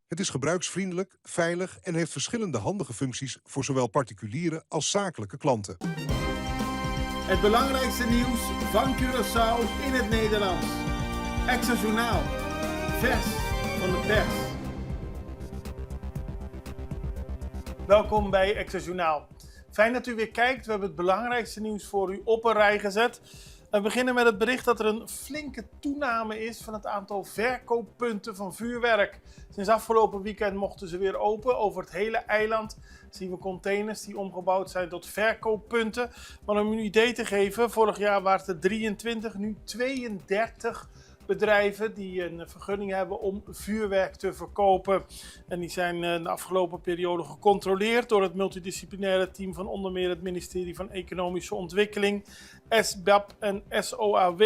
Het is gebruiksvriendelijk, veilig en heeft verschillende handige functies voor zowel particuliere als zakelijke klanten. Het belangrijkste nieuws van Curaçao in het Nederlands. Extra Journaal. Vers van de pers. Welkom bij Extra Journaal. Fijn dat u weer kijkt. We hebben het belangrijkste nieuws voor u op een rij gezet. We beginnen met het bericht dat er een flinke toename is van het aantal verkooppunten van vuurwerk. Sinds afgelopen weekend mochten ze weer open. Over het hele eiland zien we containers die omgebouwd zijn tot verkooppunten. Maar om u een idee te geven, vorig jaar waren het er 23, nu 32 bedrijven die een vergunning hebben om vuurwerk te verkopen. En die zijn de afgelopen periode gecontroleerd door het multidisciplinaire team van onder meer het ministerie van Economische Ontwikkeling, SBAP en SOAW.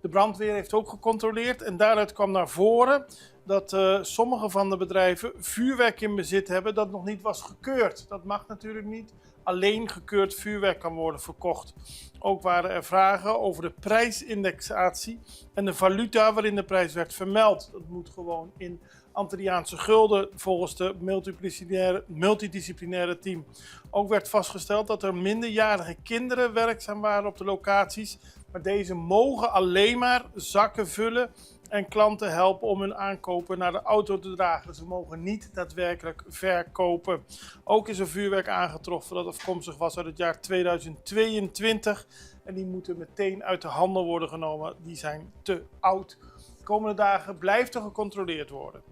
De brandweer heeft ook gecontroleerd en daaruit kwam naar voren dat sommige van de bedrijven vuurwerk in bezit hebben dat nog niet was gekeurd. Dat mag natuurlijk niet. Alleen gekeurd vuurwerk kan worden verkocht. Ook waren er vragen over de prijsindexatie en de valuta waarin de prijs werd vermeld. Dat moet gewoon in Antilliaanse gulden volgens de multidisciplinaire team. Ook werd vastgesteld dat er minderjarige kinderen werkzaam waren op de locaties, maar deze mogen alleen maar zakken vullen en klanten helpen om hun aankopen naar de auto te dragen. Ze mogen niet daadwerkelijk verkopen. Ook is er vuurwerk aangetroffen dat afkomstig was uit het jaar 2022. En die moeten meteen uit de handel worden genomen. Die zijn te oud. De komende dagen blijft er gecontroleerd worden.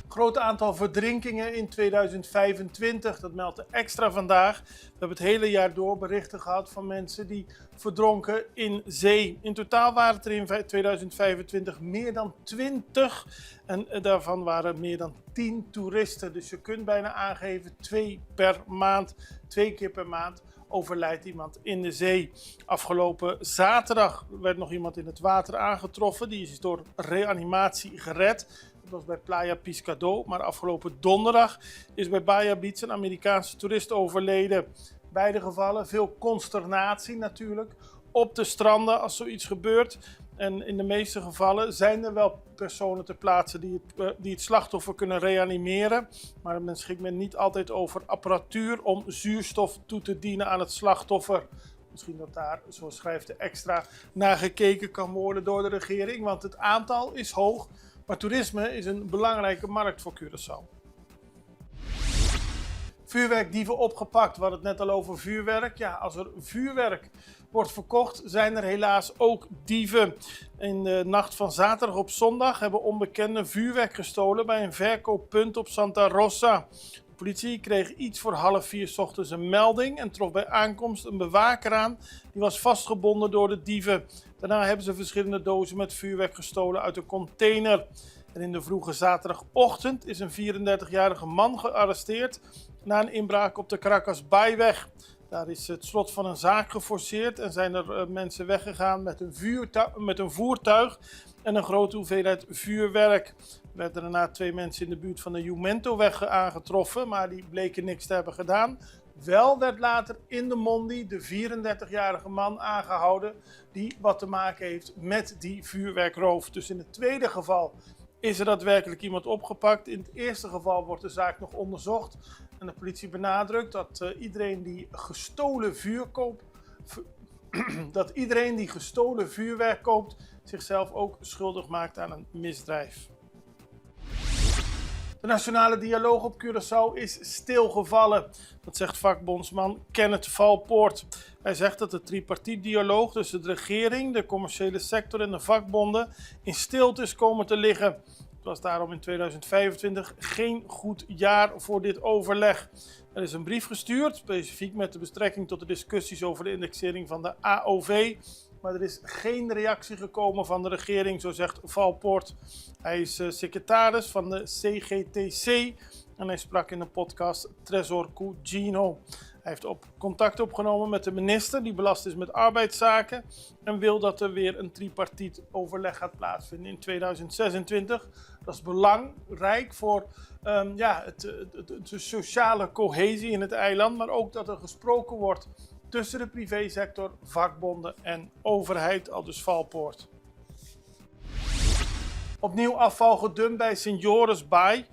Groot aantal verdrinkingen in 2025, dat meldt de Extra vandaag. We hebben het hele jaar door berichten gehad van mensen die verdronken in zee. In totaal waren het er in 2025 meer dan 20 en daarvan waren meer dan 10 toeristen. Dus je kunt bijna aangeven 2 per maand, 2 keer per maand overlijdt iemand in de zee. Afgelopen zaterdag werd nog iemand in het water aangetroffen. Die is door reanimatie gered. Dat was bij Playa Piscador. Maar afgelopen donderdag is bij Bahia Beach een Amerikaanse toerist overleden. Beide gevallen veel consternatie natuurlijk op de stranden als zoiets gebeurt. En in de meeste gevallen zijn er wel personen ter plaatse die het slachtoffer kunnen reanimeren. Maar men schikt niet altijd over apparatuur om zuurstof toe te dienen aan het slachtoffer. Misschien dat daar, zoals schrijft de Extra, naar gekeken kan worden door de regering. Want het aantal is hoog, maar toerisme is een belangrijke markt voor Curaçao. Vuurwerkdieven opgepakt. We hadden het net al over vuurwerk. Ja, als er vuurwerk wordt verkocht, zijn er helaas ook dieven. In de nacht van zaterdag op zondag hebben onbekenden vuurwerk gestolen bij een verkooppunt op Santa Rosa. De politie kreeg iets voor 3:30 's ochtends een melding en trof bij aankomst een bewaker aan. Die was vastgebonden door de dieven. Daarna hebben ze verschillende dozen met vuurwerk gestolen uit een container. En in de vroege zaterdagochtend is een 34-jarige man gearresteerd na een inbraak op de Caracas Bayweg. Daar is het slot van een zaak geforceerd en zijn er mensen weggegaan met een voertuig en een grote hoeveelheid vuurwerk. Er werden daarna 2 mensen in de buurt van de Jumento-weg aangetroffen, maar die bleken niks te hebben gedaan. Wel werd later in de Mondi de 34-jarige man aangehouden die wat te maken heeft met die vuurwerkroof. Dus in het tweede geval is er daadwerkelijk iemand opgepakt. In het eerste geval wordt de zaak nog onderzocht. En de politie benadrukt dat iedereen die gestolen vuurwerk koopt, zichzelf ook schuldig maakt aan een misdrijf. De nationale dialoog op Curaçao is stilgevallen. Dat zegt vakbondsman Kenneth Valpoort. Hij zegt dat de tripartietdialoog tussen de regering, de commerciële sector en de vakbonden in stilte is komen te liggen. Het was daarom in 2025 geen goed jaar voor dit overleg. Er is een brief gestuurd, specifiek met de betrekking tot de discussies over de indexering van de AOV. Maar er is geen reactie gekomen van de regering, zo zegt Valpoort. Hij is secretaris van de CGTC en hij sprak in de podcast Tresor Cugino. Hij heeft contact opgenomen met de minister die belast is met arbeidszaken en wil dat er weer een tripartiet overleg gaat plaatsvinden in 2026. Dat is belangrijk voor de sociale cohesie in het eiland, maar ook dat er gesproken wordt tussen de privésector, vakbonden en overheid, aldus Valpoort. Opnieuw afval gedumpt bij Sint Joris Baai.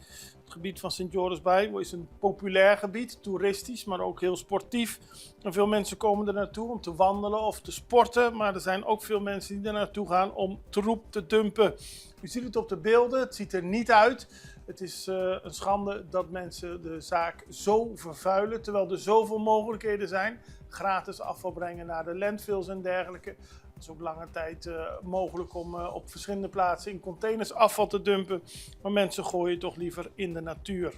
Het gebied van Sint Joris Baai is een populair gebied, toeristisch, maar ook heel sportief. En veel mensen komen er naartoe om te wandelen of te sporten, maar er zijn ook veel mensen die er naartoe gaan om troep te dumpen. U ziet het op de beelden, het ziet er niet uit. Het is een schande dat mensen de zaak zo vervuilen, terwijl er zoveel mogelijkheden zijn. Gratis afval brengen naar de landfills en dergelijke. Het is ook lange tijd mogelijk om op verschillende plaatsen in containers afval te dumpen. Maar mensen gooien toch liever in de natuur.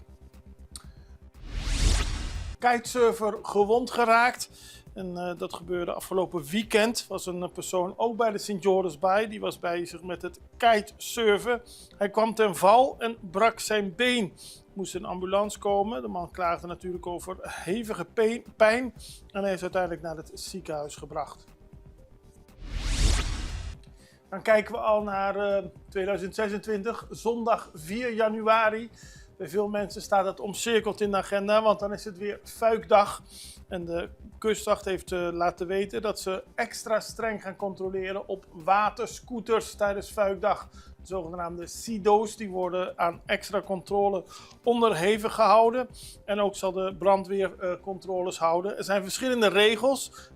Kitesurfer gewond geraakt. En dat gebeurde afgelopen weekend. Was een persoon ook bij de Sint Joris Baai. Die was bezig met het kitesurfen. Hij kwam ten val en brak zijn been. Moest een ambulance komen. De man klaagde natuurlijk over hevige pijn. En hij is uiteindelijk naar het ziekenhuis gebracht. Dan kijken we al naar 2026, zondag 4 januari. Bij veel mensen staat het omcirkeld in de agenda, want dan is het weer Fuikdag. En de kustwacht heeft laten weten dat ze extra streng gaan controleren op waterscooters tijdens Fuikdag. De zogenaamde SIDO's, die worden aan extra controle onderhevig gehouden. En ook zal de brandweer controles houden. Er zijn verschillende regels.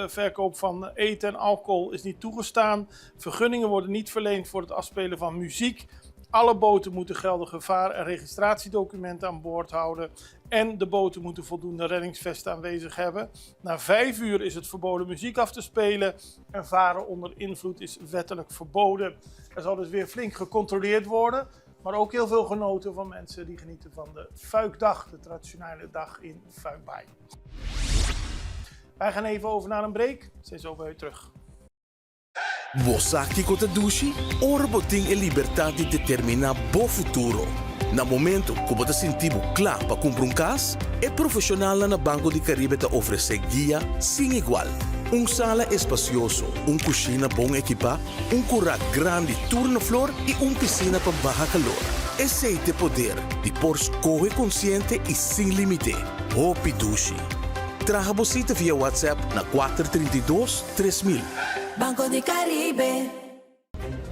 Verkoop van eten en alcohol is niet toegestaan. Vergunningen worden niet verleend voor het afspelen van muziek. Alle boten moeten geldige vaar- en registratiedocumenten aan boord houden. En de boten moeten voldoende reddingsvesten aanwezig hebben. Na 5 uur is het verboden muziek af te spelen. En varen onder invloed is wettelijk verboden. Er zal dus weer flink gecontroleerd worden. Maar ook heel veel genoten van mensen die genieten van de Fuikdag. De traditionele dag in Fuikbaai. Wij gaan even over naar een break. Zijn zo bij u terug. Você aqui com a Dushi, ora tem a liberdade de determinar bo futuro. Na momento que você sentir claro para comprar casa, é profissional na Banco de Caribe te oferece guia sem igual. Sala espacioso, cozinha bom equipa, curral grande turnefloor e piscina para baja calor. Esse é o poder de por escolher consciente e sem limite. Hopi Dushi. Traga você via WhatsApp na 432 3000. Banco de Caribe.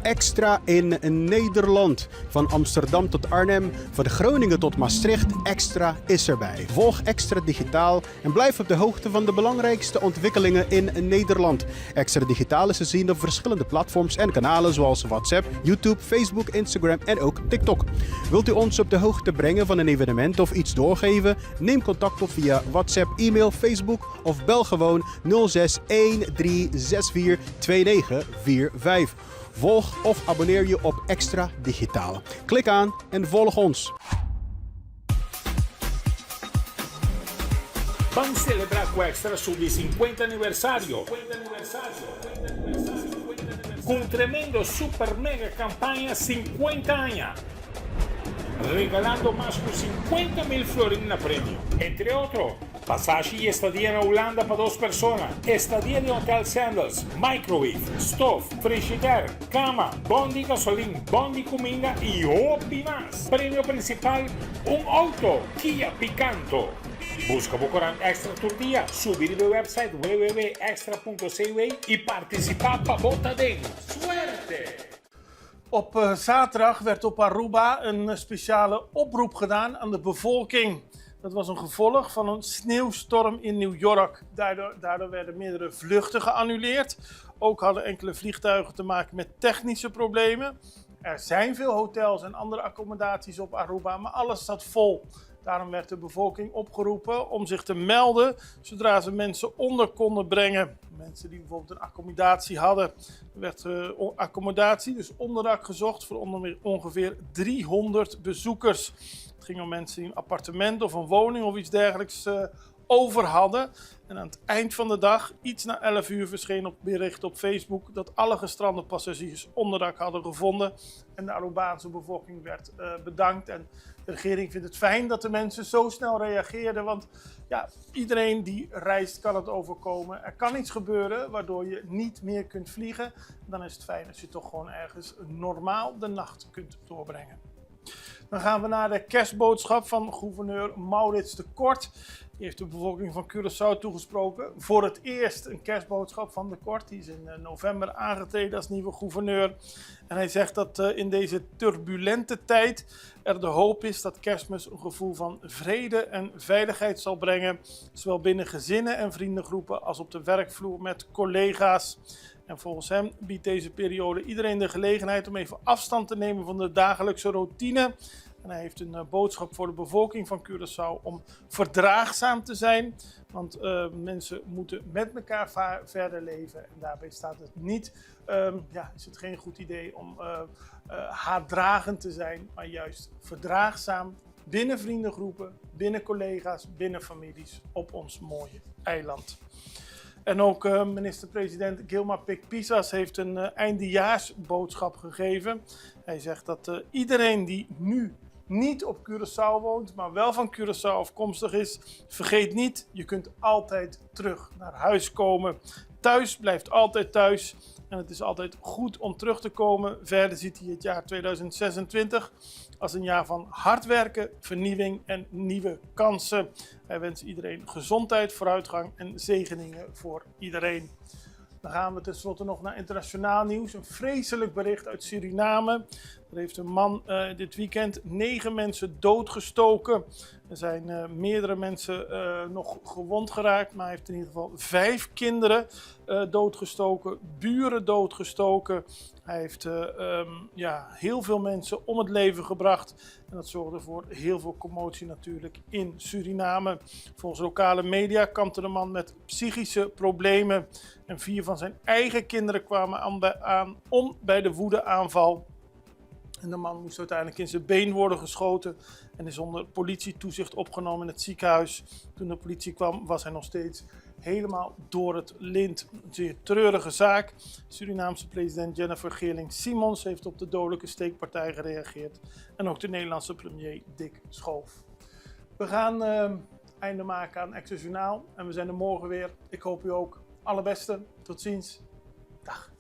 Extra in Nederland. Van Amsterdam tot Arnhem, van Groningen tot Maastricht. Extra is erbij. Volg Extra Digitaal en blijf op de hoogte van de belangrijkste ontwikkelingen in Nederland. Extra Digitaal is te zien op verschillende platforms en kanalen zoals WhatsApp, YouTube, Facebook, Instagram en ook TikTok. Wilt u ons op de hoogte brengen van een evenement of iets doorgeven? Neem contact op via WhatsApp, e-mail, Facebook of bel gewoon 06 1364 2945. Volg of abonneer je op Extra Digitaal. Klik aan en volg ons. Vamos celebrar com Extra su 50 aniversario. Con tremendo super mega campaña 50 años. Regalando más de 50.000 florines en premio. Entre otros, pasaje y estadía en Holanda para 2 personas. Estadía de Hotel Sandals, microwave, stove, frigidaire, cama, bondi gasolina, bondi comida y hopi más. Premio principal, un auto Kia Picanto. Busca Bocorán Extra tu día, subir de website www.extra.cw y participar para Botadeno. ¡Suerte! Op zaterdag werd op Aruba een speciale oproep gedaan aan de bevolking. Dat was een gevolg van een sneeuwstorm in New York. Daardoor werden meerdere vluchten geannuleerd. Ook hadden enkele vliegtuigen te maken met technische problemen. Er zijn veel hotels en andere accommodaties op Aruba, maar alles zat vol. Daarom werd de bevolking opgeroepen om zich te melden zodra ze mensen onder konden brengen. Mensen die bijvoorbeeld een accommodatie hadden. Er werd accommodatie, dus onderdak gezocht voor ongeveer 300 bezoekers. Het ging om mensen die een appartement of een woning of iets dergelijks over hadden. En aan het eind van de dag, iets na 11 uur, verscheen op bericht op Facebook dat alle gestrande passagiers onderdak hadden gevonden. En de Arubaanse bevolking werd bedankt. En de regering vindt het fijn dat de mensen zo snel reageerden. Want ja, iedereen die reist kan het overkomen. Er kan iets gebeuren waardoor je niet meer kunt vliegen. Dan is het fijn als je toch gewoon ergens normaal de nacht kunt doorbrengen. Dan gaan we naar de kerstboodschap van gouverneur Maurits de Kort. Die heeft de bevolking van Curaçao toegesproken. Voor het eerst een kerstboodschap van de Kort. Die is in november aangetreden als nieuwe gouverneur. En hij zegt dat in deze turbulente tijd er de hoop is dat Kerstmis een gevoel van vrede en veiligheid zal brengen. Zowel binnen gezinnen en vriendengroepen als op de werkvloer met collega's. En volgens hem biedt deze periode iedereen de gelegenheid om even afstand te nemen van de dagelijkse routine. En hij heeft een boodschap voor de bevolking van Curaçao om verdraagzaam te zijn. Want mensen moeten met elkaar verder leven. En daarbij staat het niet, is het geen goed idee om haatdragend te zijn, maar juist verdraagzaam binnen vriendengroepen, binnen collega's, binnen families op ons mooie eiland. En ook minister-president Gilma Pik-Pisas heeft een eindejaarsboodschap gegeven. Hij zegt dat iedereen die nu niet op Curaçao woont, maar wel van Curaçao afkomstig is, vergeet niet, je kunt altijd terug naar huis komen. Thuis blijft altijd thuis en het is altijd goed om terug te komen. Verder ziet hij het jaar 2026 als een jaar van hard werken, vernieuwing en nieuwe kansen. Hij wenst iedereen gezondheid, vooruitgang en zegeningen voor iedereen. Dan gaan we tenslotte nog naar internationaal nieuws. Een vreselijk bericht uit Suriname. Er heeft een man dit weekend 9 mensen doodgestoken. Er zijn meerdere mensen nog gewond geraakt. Maar hij heeft in ieder geval 5 kinderen doodgestoken. Buren doodgestoken. Hij heeft heel veel mensen om het leven gebracht. En dat zorgde voor heel veel commotie natuurlijk in Suriname. Volgens lokale media kampte de man met psychische problemen. En 4 van zijn eigen kinderen kwamen om bij de woedeaanval. En de man moest uiteindelijk in zijn been worden geschoten en is onder politietoezicht opgenomen in het ziekenhuis. Toen de politie kwam was hij nog steeds helemaal door het lint. Een zeer treurige zaak. Surinaamse president Jennifer Geerling-Simons heeft op de dodelijke steekpartij gereageerd. En ook de Nederlandse premier Dick Schoof. We gaan einde maken aan Extra Journaal en we zijn er morgen weer. Ik hoop u ook. Allerbeste. Tot ziens. Dag.